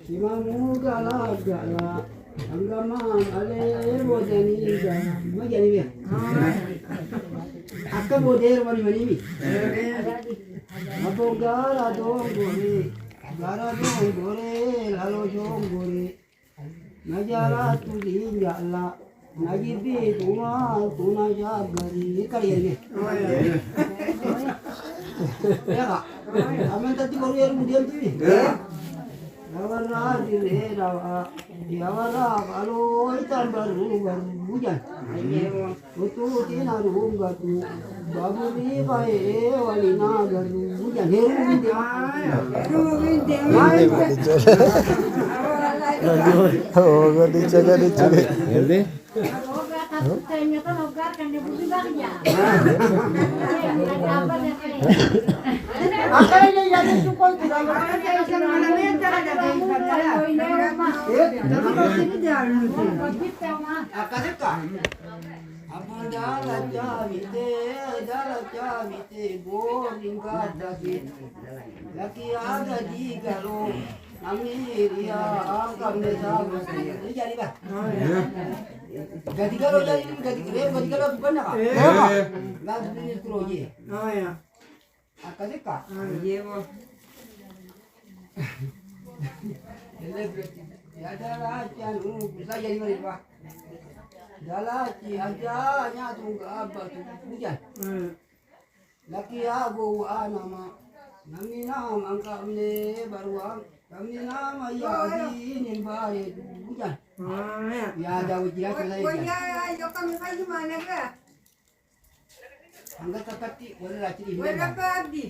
Simamu gala gala, anggama ale bodeni gala, majani be. Akka boder mani mani bi. Apo gara dong gore, lalo jong gore. Najala tu dinjala, najibi tuna jagari kalian ni. Ya kak, aman tadi baru yang kemudian tu ni. Yawara dire rawa, yawara kalau ikan baru hujan. Itu tina runga tu, babu ni bae walina baru hujan. Heru binte. Oh, gadi jaga. Ini? Akalanya jadi cukup tidak. Akalika. Abang jalan jamite, boring gadagit. Laki ada di galong, namiria angkam desa masih. Ini jadi bah. Gadi kalau jadi gadi bukan apa? Lalu ini teroji. Oh ya. Akalika. Iya boh. Ya adalah jangan bisa jadi mereka. Dalam aja nyatu apa tu hujan. Laki aku nama nami nama angka mene baruang kami nama ya di ini bayi hujan. Ya ada ujian selesai. Oh ya, yo kami kayu mana ke? Angkat takati boleh lagi di Berapa abdi?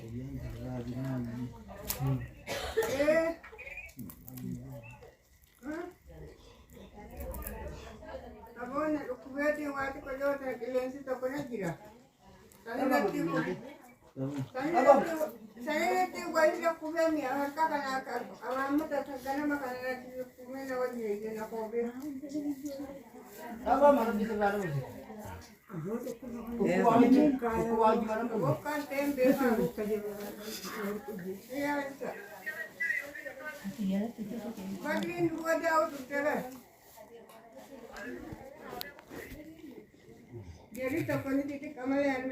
Abang nak kuat yang waktu kalau tak kalian sih tak pernah kira. Saya nanti wali ya kuat ni, awak kan awak mata terkena makan nanti kuat ni awak jadi nak kopi. Apa mana bisa baru sih? Bukan tempe baru. Iya. Bagian dua jauh tu terus. Jadi tak pernah titik kamalan